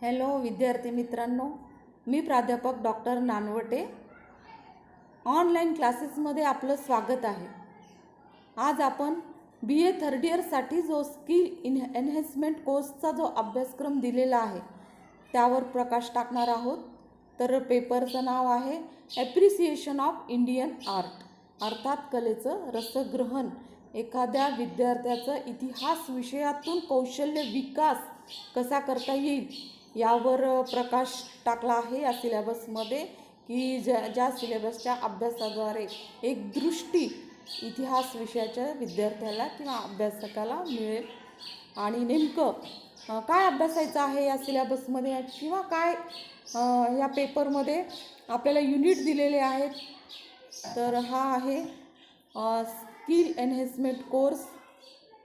Hello विद्यार्थी मित्रांनो, मी प्राध्यापक डॉक्टर नानवटे. ऑनलाईन क्लासेसमध्ये आपलं स्वागत आहे. आज आपण BA थर्ड इयरसाठी जो स्किल एनहॅन्समेंट कोर्सचा जो अभ्यासक्रम दिलेला आहे त्यावर प्रकाश टाकणार आहोत. तर पेपरचं नाव आहे ॲप्रिसिएशन ऑफ इंडियन आर्ट, अर्थात कलेचं रसग्रहण. एखाद्या विद्यार्थ्याचं इतिहास विषयातून कौशल्य विकास कसा करता येईल यावर प्रकाश टाकला आहे या सिलेबसमध्ये, की ज्या सिलेबसच्या अभ्यासाद्वारे एक दृष्टी इतिहास विषयाच्या विद्यार्थ्याला किंवा अभ्यासकाला मिळेल. आणि नेमकं काय अभ्यासायचं आहे या सिलेबसमध्ये किंवा काय या पेपरमध्ये आपल्याला युनिट दिलेले आहेत. तर हा आहे स्किल एनहॅन्समेंट कोर्स.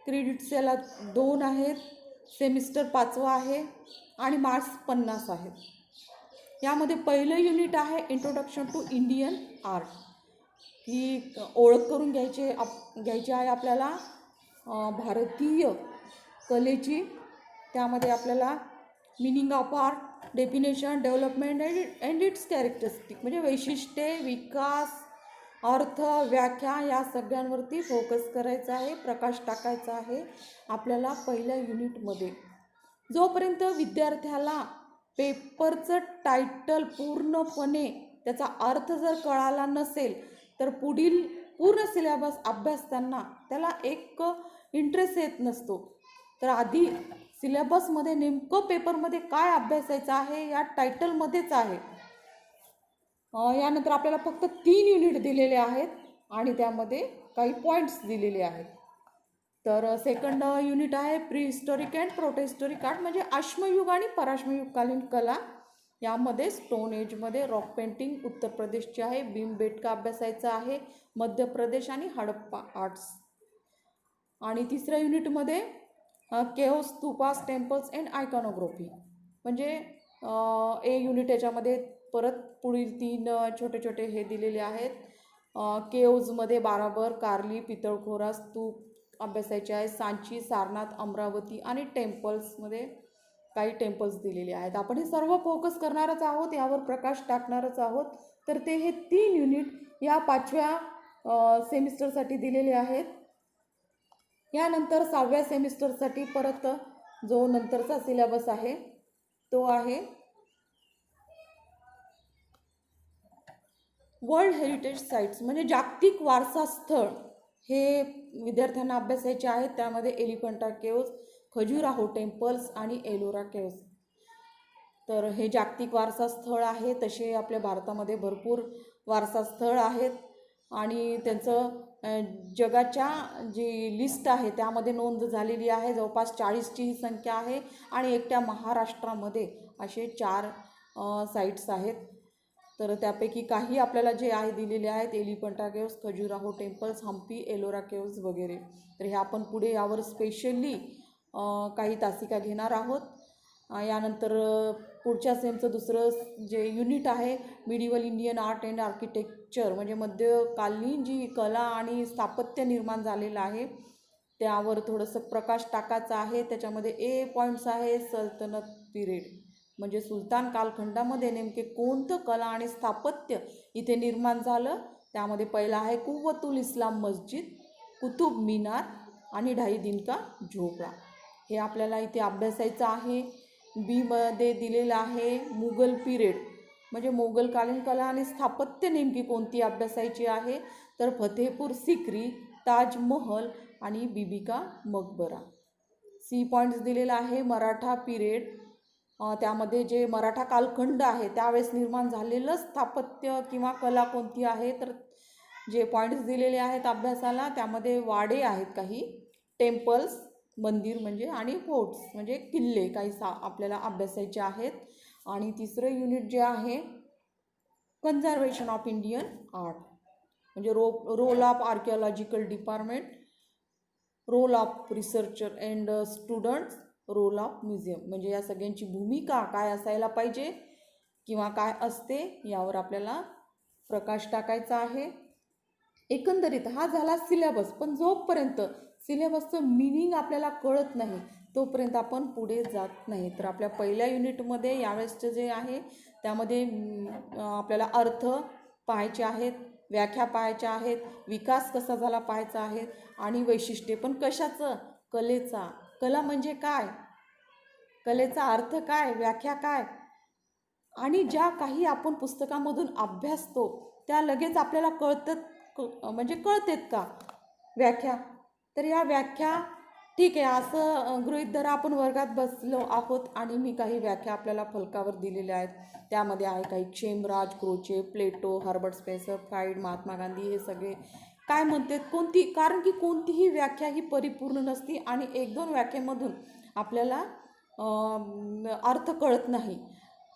क्रेडिट्स याला 2 आहेत, सेमिस्टर 5वा आहे आणि मार्क्स 50 आहेत. यामध्ये पहिलं युनिट आहे इंट्रोडक्शन टू इंडियन आर्ट. ही ओळख करून घ्यायची आहे आपल्याला भारतीय कलेची. त्यामध्ये आपल्याला meaning of art, definition, development and it's characteristic म्हणजे वैशिष्ट्ये, विकास, अर्थ, व्याख्या या सगळ्यांवरती फोकस करायचा आहे, प्रकाश टाकायचा आहे आपल्याला पहिल्या युनिटमध्ये. जोपर्यंत विद्यार्थ्याला पेपरचं टायटल पूर्णपणे त्याचा अर्थ जर कळाला नसेल तर पुढील पूर्ण सिलेबस अभ्यासताना त्याला एक इंटरेस्ट येत नसतो. तर आधी सिलेबसमध्ये नेमकं पेपरमध्ये काय अभ्यासायचं आहे या टायटलमध्येच आहे. यानंतर आपल्याला फक्त 3 युनिट दिलेले आहेत आणि त्यामध्ये काही पॉईंट्स दिलेले आहेत. तर सेकंड युनिट आहे प्रीहिस्टॉरिक अँड प्रोटोहिस्टॉरिक आर्ट म्हणजे अश्मयुग आणि पराश्मयुगकालीन कला. यामध्ये स्टोन एजमध्ये रॉक पेंटिंग उत्तर प्रदेशची आहे, भीमबेटका अभ्यासायचा आहे मध्य प्रदेश आणि हडप्पा आर्ट्स. आणि तिसऱ्या युनिटमध्ये केव्स, स्तूपास, टेम्पल्स अँड आयकॉनोग्राफी म्हणजे ए युनिट. याच्यामध्ये परत पुढील 3 छोटे छोटे हे दिलेले आहेत. केव्जमध्ये बाराबर, कार्ली, पितळखोरा, स्तूप अभ्यासायचे आहे, सांची, सारनाथ, अमरावती आणि टेम्पल्समध्ये काही टेम्पल्स दिलेले आहेत. आपण हे सर्व फोकस करणारच आहोत, यावर प्रकाश टाकणारच आहोत. तर ते हे 3 युनिट या 5व्या सेमिस्टरसाठी दिलेले आहेत. यानंतर 6व्या सेमिस्टरसाठी परत जो नंतरचा सिलेबस आहे तो आहे वर्ल्ड हेरिटेज साईट्स म्हणजे जागतिक वारसा स्थळ. हे विद्यार्थ्यांना अभ्यासायचे आहेत. त्यामध्ये एलिफंटा केव्ज, खजुराहो टेम्पल्स आणि एलोरा केव्ज. तर हे जागतिक वारसा स्थळ आहे. तसे आपल्या भारतामध्ये भरपूर वारसा स्थळ आहेत आणि त्यांचं जगाच्या जी लिस्ट आहे त्यामध्ये नोंद झालेली आहे. जवळपास 40ची ही संख्या आहे आणि एकट्या महाराष्ट्रामध्ये असे 4 साईट्स आहेत. तर त्यापैकी काही आपल्याला जे आहे दिलेले आहेत Elephanta caves, Khajuraho temples, Hampi, Ellora caves वगैरे. तर हे आपण पुढे यावर स्पेशली काही तासिका घेणार आहोत. यानंतर पुढच्या सेमचं दुसरं जे युनिट आहे medieval Indian art and architecture म्हणजे मध्यकालीन जी कला आणि स्थापत्य निर्माण झालेलं आहे त्यावर थोडंसं प्रकाश टाकायचा आहे. त्याच्यामध्ये ए पॉईंट्स आहे सल्तनत पिरियड म्हणजे सुलतान कालखंडामध्ये नेमके कोणतं कला आणि स्थापत्य इथे निर्माण झालं. त्यामध्ये पहिला आहे कुव्वतुल इस्लाम मस्जिद, कुतुब मिनार आणि ढाई दिन का झोपडा. हे आपल्याला इथे अभ्यासायचं आहे. बीमध्ये दिलेलं आहे मुघल पिरियड म्हणजे मोगलकालीन कला आणि स्थापत्य नेमकी कोणती अभ्यासायची आहे. तर फतेहपूर सिक्री, ताजमहल आणि बीबी का मकबरा. सी पॉईंट्स दिलेला आहे मराठा पिरियड. त्यामध्ये जे मराठा कालखंड आहे त्यावेळेस निर्माण झालेलं स्थापत्य किंवा कला कोणती आहे. तर जे पॉईंट्स दिलेले आहेत अभ्यासाला त्यामध्ये वाडे आहेत, काही टेम्पल्स मंदिर म्हणजे आणि फोर्ट्स म्हणजे किल्ले काही आपल्याला अभ्यासायचे आहेत. आणि तिसरं युनिट जे आहे कन्झर्वेशन ऑफ इंडियन आर्ट म्हणजे role of archaeological department, role of researcher and students, role of museum म्हणजे या सगळ्यांची भूमिका काय असायला पाहिजे किंवा काय असते यावर आपल्याला प्रकाश टाकायचा आहे. एकंदरीत हा झाला सिलेबस. पण जोपर्यंत सिलेबसचं मिनिंग आपल्याला कळत नाही तोपर्यंत आपण पुढे जात नाही. तर आपल्या पहिल्या युनिटमध्ये यावेळेसचं जे आहे त्यामध्ये आपल्याला अर्थ पाहायचे आहेत, व्याख्या पाहायच्या आहेत, विकास कसा झाला पाहायचा आहे आणि वैशिष्ट्ये पण कशाचं? कलेचा. कला म्हणजे काय? कलेचा अर्थ काय? व्याख्या काय? आणि ज्या काही आपण पुस्तकामधून अभ्यासतो त्या लगेच आपल्याला म्हणजे कळतेत का व्याख्या? तर या व्याख्या ठीक आहे असं गृहीत धरा आपण वर्गात बसलो आहोत आणि मी काही व्याख्या आपल्याला फलकावर दिलेल्या आहेत. त्यामध्ये आहे काही Kshemraj, Croce, Plato, Herbert Spencer, Freud, Mahatma Gandhi हे सगळे काय म्हणतात कारण की कोणतीही व्याख्या ही परिपूर्ण नसती आणि 1-2 व्याख्येमधून आपल्याला अर्थ कळत नाही.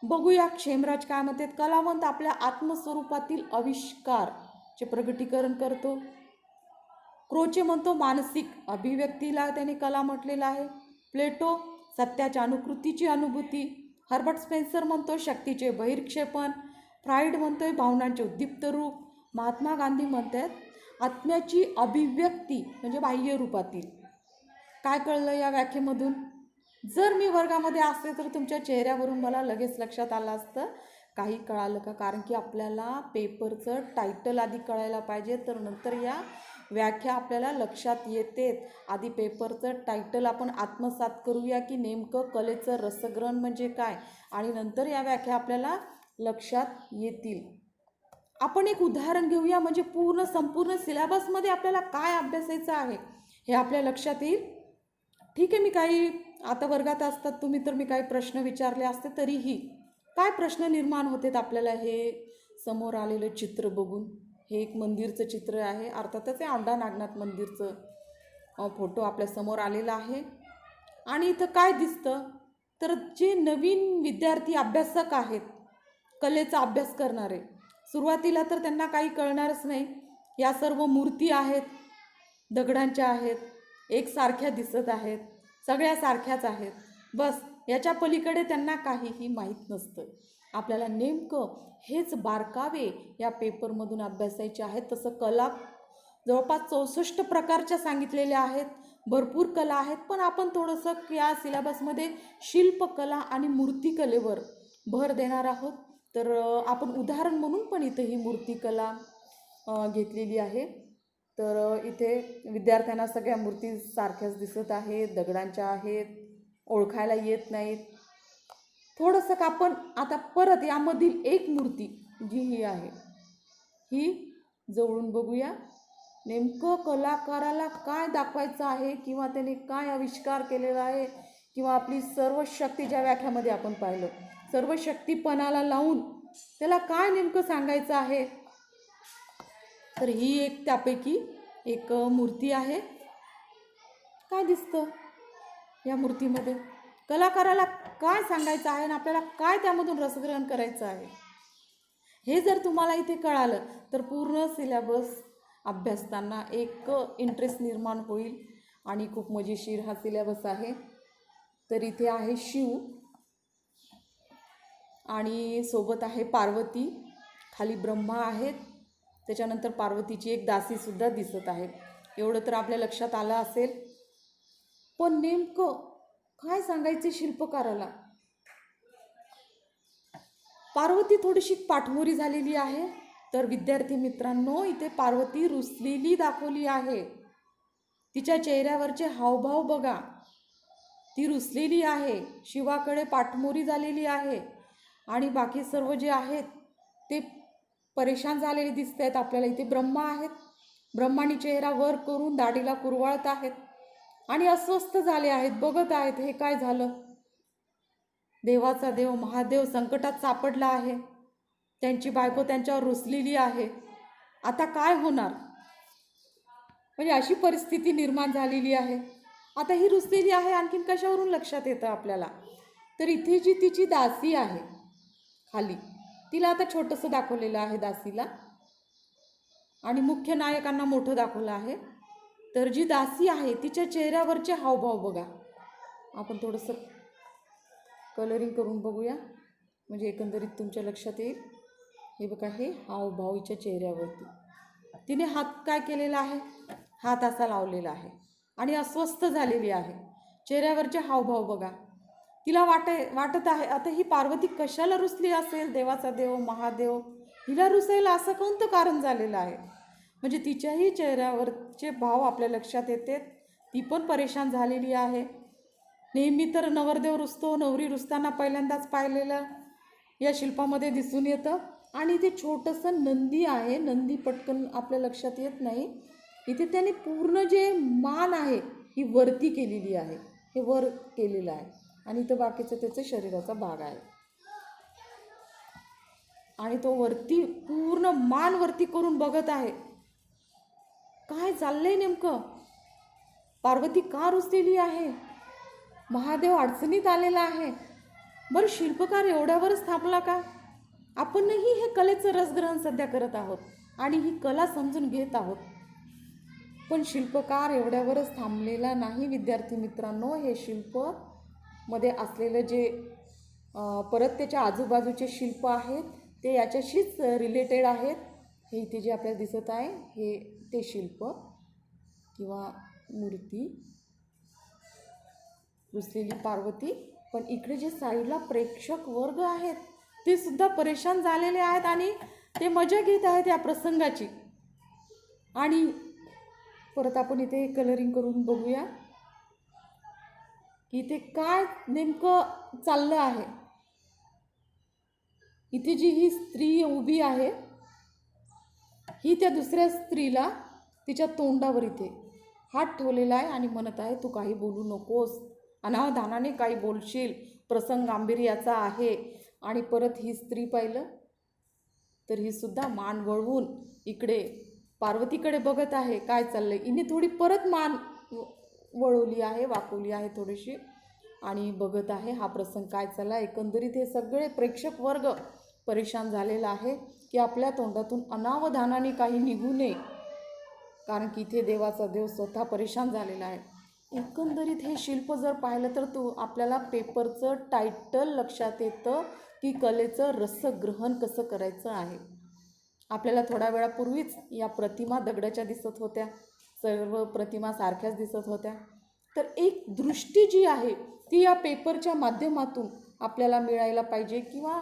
बघूया क्षेमराज काय म्हणतात. कलावंत आपल्या आत्मस्वरूपातील आविष्कारचे प्रगटीकरण करतो. क्रोचे म्हणतो मानसिक अभिव्यक्तीला त्याने कला म्हटलेला आहे. प्लेटो सत्याच्या अनुकृतीची अनुभूती. हर्बर्ट स्पेन्सर म्हणतो शक्तीचे बहिर्क्षेपण. फ्राइड म्हणतोय भावनांचे उद्दीप्त रूप. महात्मा गांधी म्हणतात आत्म्याची अभिव्यक्ती म्हणजे बाह्य रूपातील. काय कळलं या व्याख्येमधून? जर मी वर्गामध्ये असते तर तुमच्या चेहऱ्यावरून मला लगेच लक्षात आलं असतं काही कळालं का. कारण की आपल्याला पेपरचं टायटल आधी कळायला पाहिजे तर नंतर या व्याख्या आपल्याला लक्षात येते. आधी पेपरचं टायटल आपण आत्मसात करूया की नेमकं कलेचं रसग्रहण म्हणजे काय आणि नंतर या व्याख्या आपल्याला लक्षात येतील. आपण एक उदाहरण घेऊया म्हणजे संपूर्ण सिलेबसमध्ये आपल्याला काय अभ्यासायचं आहे हे आपल्या लक्षात येईल. ठीक आहे, मी काही आता वर्गात असतात तुम्ही तर मी काही प्रश्न विचारले असते तरीही काय प्रश्न निर्माण होतात आपल्याला हे समोर आलेलं चित्र बघून. हे एक मंदिरचं चित्र आहे, अर्थातच हे औंढा नागनाथ मंदिरचं फोटो आपल्यासमोर आलेला आहे. आणि इथं काय दिसतं तर जे नवीन विद्यार्थी अभ्यासक आहेत कलेचा अभ्यास करणारे, सुरुवातीला तर त्यांना काही कळणारच नाही. या सर्व मूर्ती आहेत, दगडांच्या आहेत, एकसारख्या दिसत आहेत, सगळ्या सारख्याच आहेत. बस याच्या पलीकडे त्यांना काहीही माहीत नसतं. आपल्याला नेमकं हेच बारकावे या पेपरमधून अभ्यासायचे आहेत. तसं कला जवळपास 64 प्रकारच्या सांगितलेल्या आहेत, भरपूर कला आहेत. पण आपण थोडंसं या सिलेबसमध्ये शिल्पकला आणि मूर्तिकलेवर भर देणार आहोत. तर आपण उदाहरण म्हणून पण इथे ही मूर्तिकला घेतलेली आहे. तर इथे विद्यार्थ्यांना सगळ्या मूर्ती सारख्याच दिसत आहेत, दगडांच्या आहेत, ओळखायला येत नाहीत. थोडंसं का आपण आता परत यामधील एक मूर्ती जी ही आहे ही जवळून बघूया. नेमकं कलाकाराला काय दाखवायचं आहे किंवा त्याने काय आविष्कार केलेला आहे किंवा आपली सर्व शक्ती ज्या व्याख्यामध्ये आपण पाहिलं सर्व शक्तीपणाला लावून त्याला काय नेमकं सांगायचं आहे. तर ही एक त्यापैकी एक मूर्ती आहे. काय दिसतं या मूर्तीमध्ये? कलाकाराला काय सांगायचं आहे आणि आपल्याला काय त्यामधून रसग्रहण करायचं आहे हे जर तुम्हाला इथे कळालं तर पूर्ण सिलेबस अभ्यासताना एक इंटरेस्ट निर्माण होईल आणि खूप मजेशीर हा सिलेबस आहे. तर इथे आहे शिव आणि सोबत आहे पार्वती, खाली ब्रह्मा आहेत, त्याच्यानंतर पार्वतीची एक दासीसुद्धा दिसत आहे. एवढं तर आपल्या लक्षात आलं असेल. पण नेमकं काय सांगायचे शिल्पकाराला? पार्वती थोडीशी पाठमोरी झालेली आहे. तर विद्यार्थी मित्रांनो इथे पार्वती रुसलेली दाखवली आहे. तिच्या चेहऱ्यावरचे हावभाव बघा, ती रुसलेली आहे, शिवाकडे पाठमोरी झालेली आहे आणि बाकी सर्व जे आहेत ते परेशान झालेले दिसत आहेत आपल्याला. इथे ब्रह्मा आहेत, ब्रह्मानी चेहरा वर करून दाढीला कुरवाळत आहेत आणि अस्वस्थ झाले आहेत, बघत आहेत हे काय झालं. देवाचा देव महादेव संकटात सापडला आहे, त्यांची बायको त्यांच्यावर रुसलेली आहे. आता काय होणार म्हणजे अशी परिस्थिती निर्माण झालेली आहे. आता ही रुसलेली आहे, आणखीन कशावरून लक्षात येतं आपल्याला तर इथे जी तिची दासी आहे खाली तिला आता छोटंसं दाखवलेलं आहे दासीला आणि मुख्य नायकांना मोठं दाखवलं आहे. तर जी दासी आहे तिच्या चेहऱ्यावरचे हावभाव बघा. आपण थोडंसं कलरिंग करून बघूया म्हणजे एकंदरीत तुमच्या लक्षात येईल. हे बघा हे हावभाव हिच्या चेहऱ्यावरती. तिने हात काय केलेला आहे, हात असा लावलेला आहे आणि अस्वस्थ झालेली आहे. चेहऱ्यावरचे हावभाव बघा. तिला वाटत आहे आता ही पार्वती कशाला रुसली असेल, देवाचा देव महादेव हिला रुसायला असं कोणतं कारण झालेलं आहे. म्हणजे तिच्याही चेहऱ्यावरचे भाव आपल्या लक्षात येते. ती पण परेशान झालेली आहे. नेहमी तर नवरदेव रुसतो, नवरी रुसताना पहिल्यांदाच पाहिलेलं या शिल्पामध्ये दिसून येतं. आणि इथे छोटंसं नंदी आहे. नंदी पटकन आपल्या लक्षात येत नाही. इथे त्याने पूर्ण जे मान आहे ही वरती केलेली आहे, हे वर केलेलं आहे. आणि इथं बाकीचं त्याचं शरीराचा भाग आहे. आणि तो वरती पूर्ण मान वरती करून बघत आहे. काय चाललंय नेमकं? पार्वती का रुसलेली आहे? महादेव अडचणीत आलेला आहे. बरं, शिल्पकार एवढ्यावरच थांबला का? आपणही हे कलेचं रसग्रहण सध्या करत आहोत आणि ही कला समजून घेत आहोत. पण शिल्पकार एवढ्यावरच थांबलेला नाही विद्यार्थी मित्रांनो. हे शिल्प मध्ये असलेलं जे परत त्याच्या आजूबाजूचे शिल्प आहेत ते याच्याशीच रिलेटेड आहेत. हे इथे जे आपल्याला दिसत आहे हे ते शिल्प किंवा मूर्ती, रुसलेली पार्वती. पण इकडे जे साईडला प्रेक्षक वर्ग आहेत ते सुद्धा परेशान झालेले आहेत आणि ते मजा घेत आहेत या प्रसंगाची. आणि परत आपण इथे कलरिंग करून बघूया की इथे काय नेमकं चाललं आहे. इथे जी ही स्त्री उभी आहे ही त्या दुसऱ्या स्त्रीला तिच्या तोंडावर इथे हात ठेवलेला आहे आणि म्हणत आहे, तू काही बोलू नकोस, अनावधानाने काही बोलशील, प्रसंग गांभीर्याचा आहे. आणि परत ही स्त्री पाहिलं तर ही सुद्धा मान वळवून इकडे पार्वतीकडे बघत आहे. काय चाललंय? हिने थोडी परत मान वळवली आहे, वाकवली आहे थोडीशी आणि बघत आहे हा प्रसंग काय चालला. एकंदरीत हे सगळे प्रेक्षक वर्ग परेशान झालेला आहे की आपल्या तोंडातून अनावधानाने काही निघू नये, कारण की इथे देवाचा देव स्वतः परेशान झालेला आहे. एकंदरीत हे शिल्प जर पाहिलं तर आपल्याला पेपरचं टायटल लक्षात येतं की कलेचं रसग्रहण कसं करायचं आहे. आपल्याला थोड्या वेळापूर्वीच या प्रतिमा दगडाच्या दिसत होत्या, सर्व प्रतिमा सारख्याच दिसत होत्या. तर एक दृष्टी जी आहे ती या पेपरच्या माध्यमातून आपल्याला मिळायला पाहिजे किंवा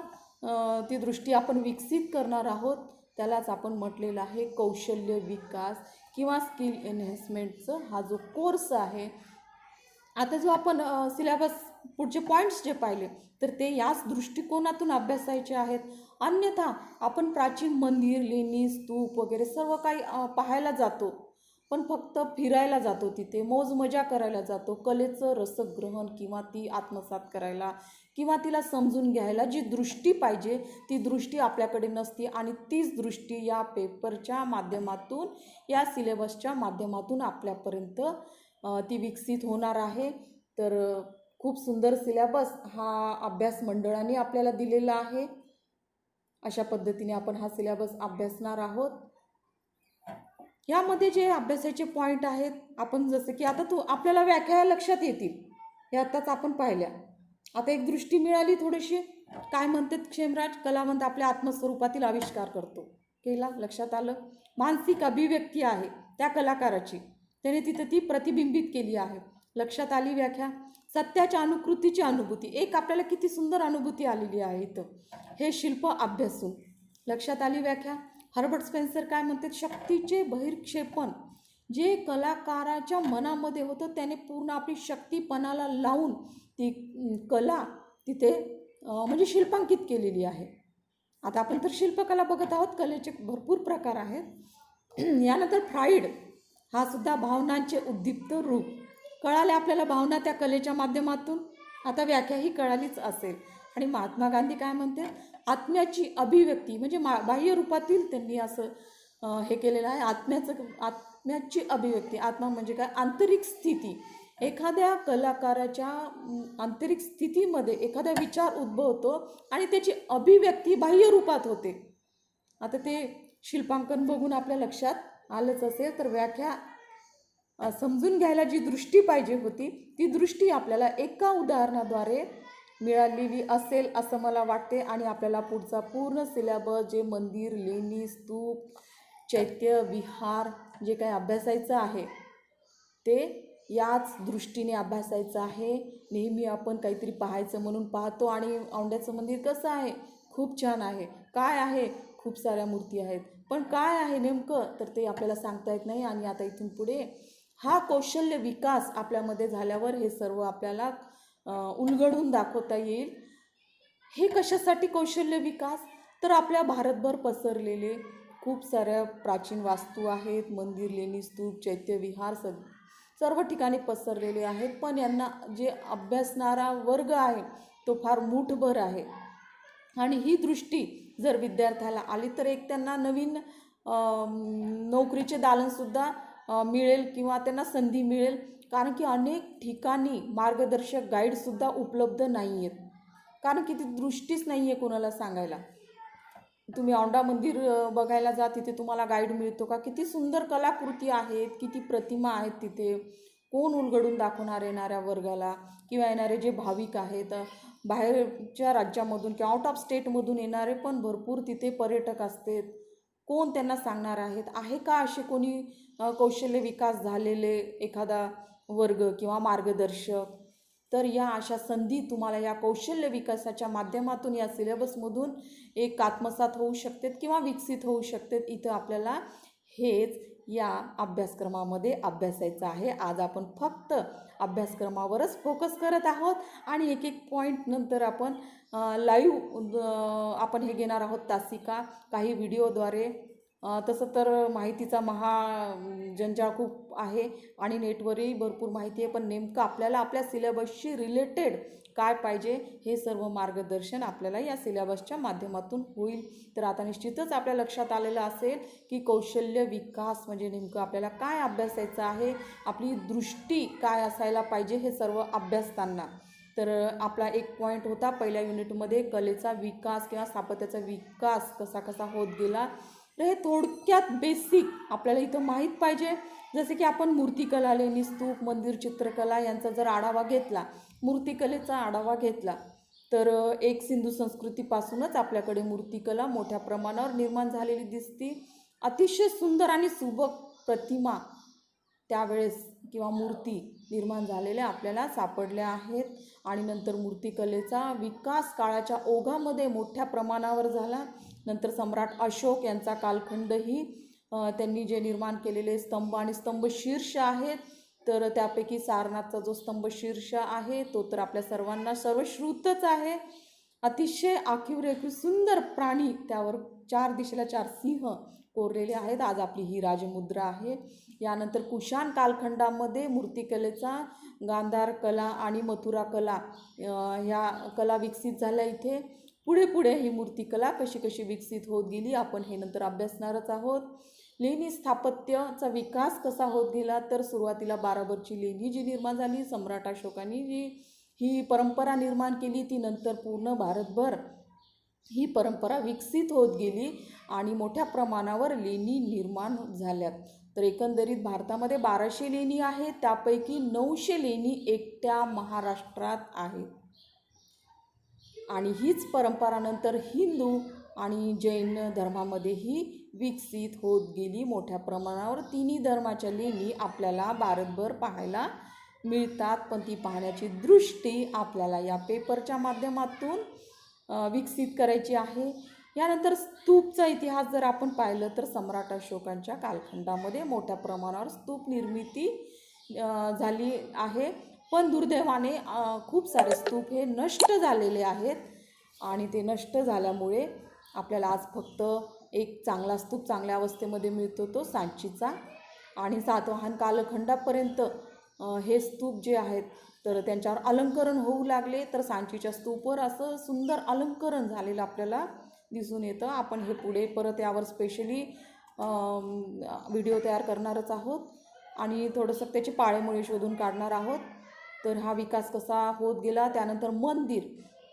ती दृष्टी आपण विकसित करणार आहोत. त्यालाच आपण म्हटलेलं आहे कौशल्य विकास किंवा स्किल एनहॅन्समेंटचं हा जो कोर्स आहे. आता जो आपण सिलेबस पुढचे पॉईंट्स जे पाहिले तर ते याच दृष्टिकोनातून अभ्यासायचे आहेत. अन्यथा आपण प्राचीन मंदिर, लेणी, स्तूप वगैरे सर्व काही पाहायला जातो, पण फक्त फिरायला जातो, तिथे मौज मजा करायला जातो. कलेचं रसग्रहण किंवा ती आत्मसात करायला किंवा तिला समजून घ्यायला जी दृष्टी पाहिजे ती दृष्टी आपल्याकडे नसते. आणि तीच दृष्टी या पेपरच्या माध्यमातून, या सिलेबसच्या माध्यमातून आपल्यापर्यंत ती विकसित होणार आहे. तर खूप सुंदर सिलेबस हा अभ्यास मंडळाने आपल्याला दिलेला आहे. अशा पद्धतीने आपण हा सिलेबस अभ्यासणार आहोत. यामध्ये जे अभ्यासाचे पॉईंट आहेत, आपण जसं की आता आपल्याला व्याख्या लक्षात येतील, हे आताच आपण पाहिल्या. आता एक दृष्टी मिळाली थोडीशी. काय म्हणतात क्षेमराज? कलावंत आपल्या आत्मस्वरूपातील आविष्कार करतो. केला, लक्षात आलं. मानसिक अभिव्यक्ती आहे त्या कलाकाराची, त्याने तिथं ती प्रतिबिंबित केली आहे. लक्षात आली व्याख्या. सत्याच्या अनुकृतीची अनुभूती, एक आपल्याला किती सुंदर अनुभूती आलेली आहे इथं हे शिल्प अभ्यासून. लक्षात आली व्याख्या. हर्बर्ट स्पेन्सर काय म्हणतात? शक्तीचे बहिर्क्षेपण जे कलाकाराच्या मनामध्ये होतं त्याने पूर्ण आपली शक्तीपणाला लावून ती कला तिथे म्हणजे शिल्पांकित केलेली आहे. आता आपण तर शिल्पकला बघत आहोत, कलेचे भरपूर प्रकार आहेत. यानंतर फ्राईड हा सुद्धा भावनांचे उद्दीप्त रूप. कळाले आपल्याला भावना त्या कलेच्या माध्यमातून. आता व्याख्या ही कळालीच असेल. आणि महात्मा गांधी काय म्हणते? आत्म्याची अभिव्यक्ती म्हणजे बाह्य रूपातील त्यांनी असं हे केलेलं आहे. आत्म्याची अभिव्यक्ती. आत्मा म्हणजे काय? आंतरिक स्थिती. एखाद्या कलाकाराच्या आंतरिक स्थितीमध्ये एखादा विचार उद्भवतो आणि त्याची अभिव्यक्ती बाह्य रूपात होते. आता ते शिल्पांकन बघून आपल्या लक्षात आलंच असेल. तर व्याख्या समजून घ्यायला जी दृष्टी पाहिजे होती ती दृष्टी आपल्याला एका उदाहरणाद्वारे मिळालेली असेल असं मला वाटते. आणि आपल्याला पुढचा पूर्ण सिलेबस जे मंदिर, लेणी, स्तूप, चैत्य, विहार जे काही अभ्यासायचं आहे ते याच दृष्टीने अभ्यासायचं आहे. नेहमी आपण काहीतरी पाहायचं म्हणून पाहतो आणि औंध्याचं मंदिर कसं आहे, खूप छान आहे. काय आहे, खूप साऱ्या मूर्ती आहेत, पण काय आहे नेमकं तर ते आपल्याला सांगता येत नाही. आणि आता इथून पुढे हा कौशल्य विकास आपल्यामध्ये झाल्यावर हे सर्व आपल्याला उलगडून दाखवता येईल. हे कशासाठी कौशल्य विकास, तर आपल्या भारतभर पसरलेले खूप साऱ्या प्राचीन वास्तू आहेत, मंदिर, लेणी, स्तूप, चैत्यविहार सर्व ठिकाणी पसरलेले आहेत. पण यांना जे अभ्यासणारा वर्ग आहे तो फार मूठभर आहे. आणि ही दृष्टी जर विद्यार्थ्याला आली तर एक त्यांना नवीन नोकरीचे दालनसुद्धा मिळेल किंवा त्यांना संधी मिळेल. कारण की अनेक ठिकाणी मार्गदर्शक गाईडसुद्धा उपलब्ध नाही आहेत, कारण की ती दृष्टीच नाही आहे कोणाला सांगायला. तुम्ही औंढा मंदिर बघायला जा, तिथे तुम्हाला गाईड मिळतो का? किती सुंदर कलाकृती आहेत, किती प्रतिमा आहेत तिथे. कोण उलगडून दाखवणार येणाऱ्या वर्गाला किंवा येणारे जे भाविक आहेत, बाहेरच्या राज्यामधून किंवा आउट ऑफ स्टेटमधून येणारे पण भरपूर तिथे पर्यटक असतात. कोण त्यांना सांगणार आहेत? आहे का असे कोणी कौशल्य विकास झालेले एखादा वर्ग किंवा मार्गदर्शक? तर या अशा संधी तुम्हाला या कौशल्य विकासाच्या माध्यमातून या सिलेबसमधून एक आत्मसात होऊ शकतात किंवा विकसित होऊ शकतात. इथं आपल्याला हेच या अभ्यासक्रमामध्ये अभ्यासायचं आहे. आज आपण फक्त अभ्यासक्रमावरच फोकस करत आहोत आणि एक एक पॉईंट नंतर आपण लाईव्ह आपण हे घेणार आहोत तासिका काही व्हिडिओद्वारे. तसं तर माहितीचा जंजाळ खूप आहे आणि नेटवरही भरपूर माहिती आहे, पण नेमकं आपल्याला आपल्या सिलेबसशी रिलेटेड काय पाहिजे हे सर्व मार्गदर्शन आपल्याला या सिलेबसच्या माध्यमातून होईल. तर आता निश्चितच आपल्या लक्षात आलेलं असेल की कौशल्य विकास म्हणजे नेमकं आपल्याला काय अभ्यासायचं आहे, आपली दृष्टी काय असायला पाहिजे हे सर्व अभ्यासताना. तर आपला एक पॉईंट होता पहिल्या युनिटमध्ये कलेचा विकास किंवा स्थापत्याचा विकास कसा कसा होत गेला. तर हे थोडक्यात बेसिक आपल्याला इथं माहीत पाहिजे. जसे की आपण मूर्तिकला, लेणी, स्तूप, मंदिर, चित्रकला यांचा जर आढावा घेतला, मूर्तिकलेचा आढावा घेतला तर एक सिंधू संस्कृतीपासूनच आपल्याकडे मूर्तिकला मोठ्या प्रमाणावर निर्माण झालेली दिसते. अतिशय सुंदर आणि सुबक प्रतिमा त्यावेळेस किंवा मूर्ती निर्माण झालेल्या आपल्याला सापडल्या आहेत. आणि नंतर मूर्तिकलेचा विकास काळाच्या ओघामध्ये मोठ्या प्रमाणावर झाला. नंतर सम्राट अशोक यांचा कालखंडही त्यांनी जे निर्माण केलेले स्तंभ आणि स्तंभशीर्ष आहेत, तर त्यापैकी सारनाथचा जो स्तंभशीर्ष आहे तो तर आपल्या सर्वांना सर्वश्रुतच आहे. अतिशय आखीव सुंदर प्राणी, त्यावर 4 दिशेला 4 सिंह कोरलेले आहेत. आज आपली ही राजमुद्रा आहे. यानंतर कुशाण कालखंडामध्ये मूर्तिकलेचा गांधार कला आणि मथुरा कला ह्या कला विकसित झाल्या. इथे पुढे पुढे ही मूर्तिकला कशी कशी विकसित होत गेली आपण हे नंतर अभ्यासणारच आहोत. लेणी स्थापत्याचा विकास कसा होत गेला, तर सुरुवातीला बाराबरची लेणी जी निर्माण झाली, सम्राट अशोकांनी जी ही परंपरा निर्माण केली, ती नंतर पूर्ण भारतभर ही परंपरा विकसित होत गेली आणि मोठ्या प्रमाणावर लेणी निर्माण झाल्यात. तर एकंदरीत भारतामध्ये 1200 लेणी आहेत, त्यापैकी 900 लेणी एकट्या महाराष्ट्रात आहेत. आणि हीच परंपरा नंतर हिंदू आणि जैन धर्मामध्येही विकसित होत गेली मोठ्या प्रमाणावर. तिन्ही धर्माच्या लेणी आपल्याला भारतभर पाहायला मिळतात, पण ती पाहण्याची दृष्टी आपल्याला या पेपरच्या माध्यमातून विकसित करायची आहे. यानंतर स्तूपचा इतिहास जर आपण पाहिलं तर सम्राट अशोकांच्या कालखंडामध्ये मोठ्या प्रमाणावर स्तूप निर्मिती झाली आहे. पण दुर्दैवाने खूप सारे स्तूप हे नष्ट झालेले आहेत आणि ते नष्ट झाल्यामुळे आपल्याला आज फक्त एक चांगला स्तूप चांगल्या अवस्थेमध्ये मिळतो, तो सांचीचा. आणि सातवाहन कालखंडापर्यंत हे स्तूप जे आहेत तर त्यांच्यावर अलंकरण होऊ लागले. तर सांचीच्या स्तूपवर असं सुंदर अलंकरण झालेलं आपल्याला दिसून येतं. आपण हे पुढे परत यावर स्पेशली व्हिडिओ तयार करणारच आहोत आणि थोडंसं त्याची पाळेमुळे शोधून काढणार आहोत. तर हा विकास कसा होत गेला. त्यानंतर मंदिर,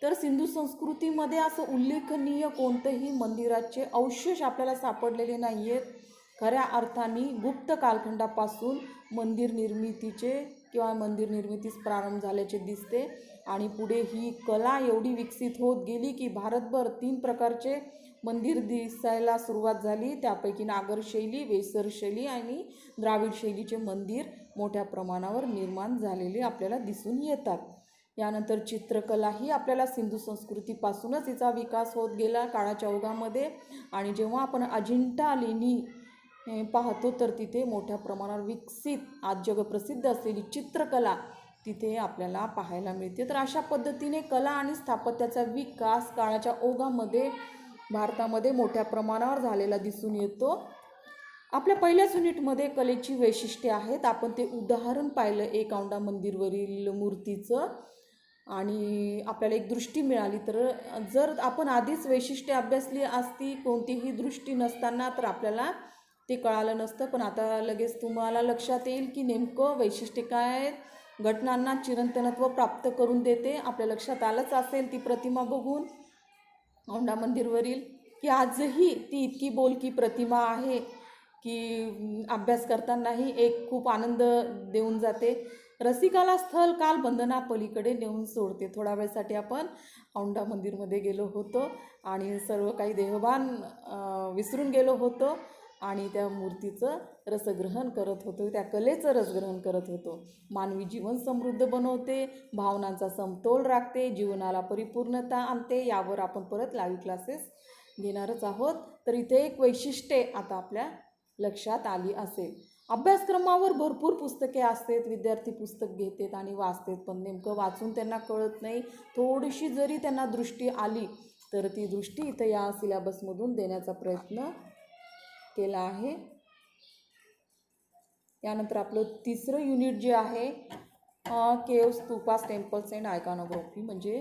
तर सिंधू संस्कृतीमध्ये असं उल्लेखनीय कोणतंही मंदिराचे अवशेष आपल्याला सापडलेले नाही आहेत. खऱ्या अर्थाने गुप्त कालखंडापासून मंदिर निर्मितीस प्रारंभ झाल्याचे दिसते आणि पुढे ही कला एवढी विकसित होत गेली की भारतभर 3 प्रकारचे मंदिर दिसायला सुरुवात झाली. त्यापैकी नागर शैली, वेसर शैली आणि द्राविड शैलीचे मंदिर मोठ्या प्रमाणावर निर्माण झालेले आपल्याला दिसून येतात. यानंतर चित्रकला ही आपल्याला सिंधू संस्कृतीपासूनच हिचा विकास होत गेला काळाच्या ओघामध्ये. आणि जेव्हा आपण अजिंठा लेणी पाहतो तर तिथे मोठ्या प्रमाणावर विकसित आज जगप्रसिद्ध असलेली चित्रकला तिथे आपल्याला पाहायला मिळते. तर अशा पद्धतीने कला आणि स्थापत्याचा विकास काळाच्या ओघामध्ये भारतामध्ये मोठ्या प्रमाणावर झालेला दिसून येतो. आपल्या पहिल्याच युनिटमध्ये कलेची वैशिष्ट्ये आहेत. आपण ते उदाहरण पाहिलं एक औंढा मंदिरवरील मूर्तीचं आणि आपल्याला एक दृष्टी मिळाली. तर जर आपण आधीच वैशिष्ट्ये अभ्यासली असती कोणतीही दृष्टी नसताना तर आपल्याला ते कळालं नसतं. पण आता लगेच तुम्हाला लक्षात येईल की नेमकं वैशिष्ट्ये काय आहेत. घटनांना चिरंतनत्व प्राप्त करून देते. आपल्या लक्षात आलंच असेल ती प्रतिमा बघून औंढा मंदिरवरील की आजही ती इतकी बोलकी प्रतिमा आहे की अभ्यास करतानाही एक खूप आनंद देऊन जाते. रसिकाला स्थल काल बंधना पलीकडे नेऊन सोडते. थोड्या वेळसाठी आपण औंढा मंदिरमध्ये गेलो होतो आणि सर्व काही देहभान विसरून गेलो होतो आणि त्या मूर्तीचं रसग्रहण करत होतो, त्या कलेचं रसग्रहण करत होतो. मानवी जीवन समृद्ध बनवते, भावनांचा समतोल राखते, जीवनाला परिपूर्णता आणते. यावर आपण परत लाईव्ह क्लासेस घेणारच आहोत. तर इथे एक वैशिष्ट्ये आता आपल्या लक्षात आली असेल. अभ्यासक्रमावर भरपूर पुस्तके असतात, विद्यार्थी पुस्तक घेतात आणि वाचतात, पण नेमकं वाचून त्यांना कळत नाही. थोडीशी जरी त्यांना दृष्टी आली तर ती दृष्टी इथं या सिलेबसमधून देण्याचा प्रयत्न केला आहे. यानंतर आपलं तिसरं युनिट जे आहे केव्स, स्तूपास, टेम्पल्स अँड आयकॉनोग्राफी. म्हणजे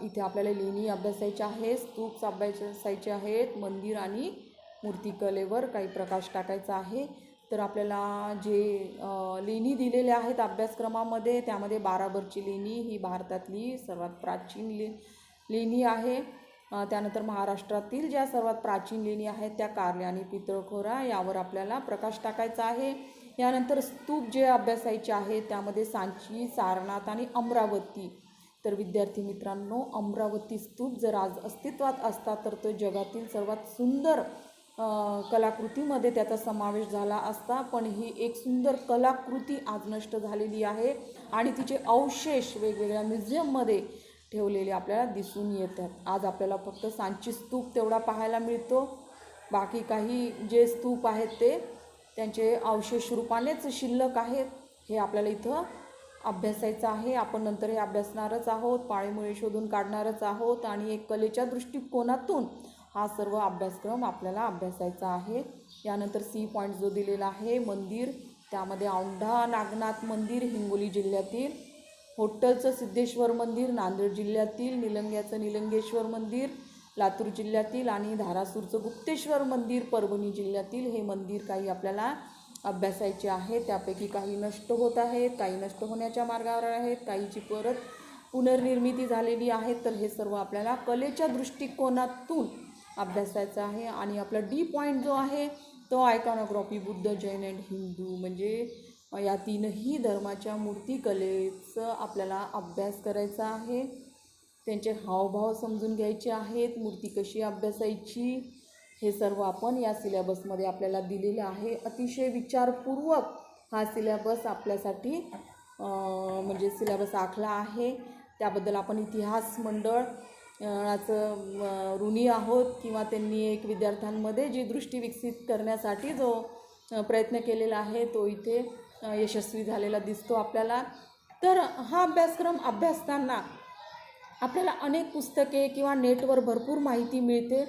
इथे आपल्याला लेणी अभ्यासायच्या आहेत, स्तूप्स अभ्यासायचे आहेत, मंदिर आणि मूर्तिकलेवर काही प्रकाश टाकायचा आहे. तर आपल्याला जे लेणी दिलेल्या आहेत अभ्यासक्रमामध्ये त्यामध्ये बाराबरची लेणी ही भारतातली सर्वात प्राचीन लेणी आहे. त्यानंतर महाराष्ट्रातील ज्या सर्वात प्राचीन लेणी आहेत त्या कार्ले आणि पितळखोरा यावर आपल्याला प्रकाश टाकायचा आहे. यानंतर स्तूप जे अभ्यासायचे आहेत त्यामध्ये सांची, सारनाथ आणि अमरावती. तर विद्यार्थी मित्रांनो, अमरावती स्तूप जर आज अस्तित्वात असता तर तो जगातील सर्वात सुंदर कलाकृतीमध्ये त्याचा समावेश झाला असता. पण ही एक सुंदर कलाकृती आज नष्ट झालेली आहे आणि तिचे अवशेष वेगवेगळ्या म्युझियममध्ये ठेवलेले आपल्याला दिसून येतात. आज आपल्याला फक्त सांची स्तूप तेवढा पाहायला मिळतो. बाकी काही जे स्तूप आहेत ते त्यांचे अवशेष रूपानेच शिल्लक आहेत. हे आपल्याला इथं अभ्यासायचं आहे. आपण नंतर हे अभ्यासणारच आहोत, पाळेमुळे शोधून काढणारच आहोत आणि एक कलेच्या दृष्टिकोनातून हा सर्व अभ्यासक्रम आपल्याला अभ्यासायचा आहे. यानंतर सी पॉईंट जो दिलेला आहे मंदिर, त्यामध्ये औंढा नागनाथ मंदिर हिंगोली जिल्ह्यातील, होट्टलचं सिद्धेश्वर मंदिर नांदेड जिल्ह्यातील, निलंग्याचं निलंगेश्वर मंदिर लातूर जिल्ह्यातील आणि धारासूरचं गुप्तेश्वर मंदिर परभणी जिल्ह्यातील हे मंदिर काही आपल्याला अभ्यासायचे आहे. त्यापैकी काही नष्ट होत आहेत, काही नष्ट होण्याच्या मार्गावर आहेत, काहीची परत पुनर्निर्मिती झालेली आहे. तर हे सर्व आपल्याला कलेच्या दृष्टिकोनातून अभ्यासायचं आहे. आणि आपला डी पॉईंट जो आहे तो आयकॉनोग्राफी, बुद्ध, जैन अँड हिंदू म्हणजे या तीनही धर्माच्या मूर्तिकलेचं आपल्याला अभ्यास करायचा आहे. त्यांचे हावभाव समजून घ्यायचे आहेत, मूर्ती कशी अभ्यासायची हे सर्व आपण या सिलेबसमध्ये आपल्याला दिलेलं आहे. अतिशय विचारपूर्वक हा सिलेबस आपल्यासाठी म्हणजे सिलेबस आखला आहे. त्याबद्दल आपण इतिहास मंडळाचं ऋणी आहोत किंवा त्यांनी एक विद्यार्थ्यांमध्ये जी दृष्टी विकसित करण्यासाठी जो प्रयत्न केलेला आहे तो इथे यशस्वी झालेला दिसतो आपल्याला. तर हा अभ्यासक्रम अभ्यासताना आपल्याला अनेक पुस्तके किंवा नेटवर भरपूर माहिती मिळते,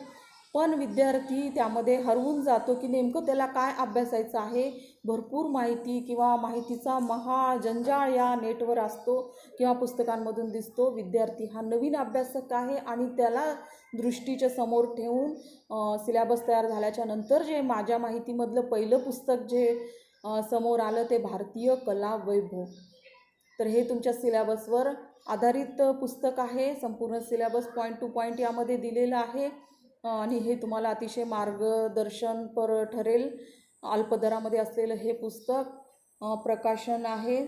पण विद्यार्थी त्यामध्ये हरवून जातो की नेमकं त्याला काय अभ्यासायचं आहे. भरपूर माहिती किंवा माहितीचा महाजंजाळ या नेटवर असतो किंवा पुस्तकांमधून दिसतो. विद्यार्थी हा नवीन अभ्यासक आहे आणि त्याला दृष्टीच्या समोर ठेवून सिलेबस तयार झाल्याच्या नंतर जे माझ्या माहितीमधलं पहिलं पुस्तक जे समोर आलं ते भारतीय कला वैभव. तर हे तुमच्या सिलेबसवर आधारित पुस्तक आहे. संपूर्ण सिलेबस पॉईंट टू पॉईंट यामध्ये दिलेलं आहे आणि हे तुम्हाला अतिशय मार्गदर्शनपर ठरेल. अल्पदरामध्ये असलेलं हे पुस्तक प्रकाशन आहे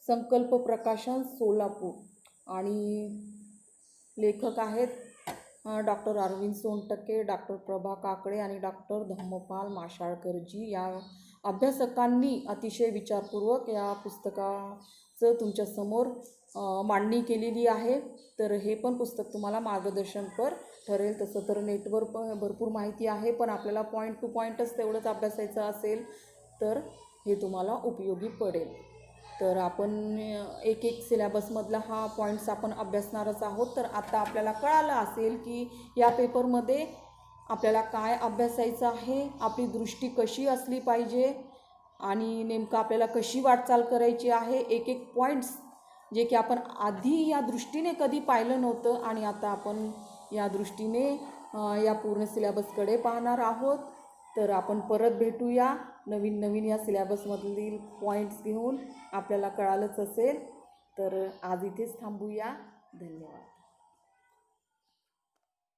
संकल्प प्रकाशन सोलापूर आणि लेखक आहेत डॉक्टर अरविंद सोनटक्के, डॉक्टर प्रभा काकडे आणि डॉक्टर धम्मपाल माशाळकरजी या अभ्यासकांनी अतिशय विचारपूर्वक या पुस्तकाचं तुमच्यासमोर मांडणी केलेली आहे. तर हे पण पुस्तक तुम्हाला मार्गदर्शनपर ठरेल. तसं तर नेटवर पण भरपूर माहिती आहे, पण आपल्याला पॉईंट टू पॉईंटच तेवढंच अभ्यासायचं असेल तर हे तुम्हाला उपयोगी पडेल. तर आपण एक एक सिलेबसमधला हा पॉईंट्स आपण अभ्यासणारच आहोत. तर आता आपल्याला कळालं असेल की या पेपरमध्ये आपल्याला काय अभ्यासायचं आहे, आपली दृष्टी कशी असली पाहिजे आणि नेमकं आपल्याला कशी वाटचाल करायची आहे. एक एक पॉईंट्स जे की आपण आधी या दृष्टीने कधी पाहिलं नव्हतं आणि आता आपण या दृष्टीने या पूर्ण सिलेबसकडे पाहणार आहोत. तर आपण परत भेटूया नवीन नवीन या सिलेबसमधील पॉईंट्स घेऊन. आपल्याला कळालंच असेल. तर आज इथेच थांबूया. धन्यवाद.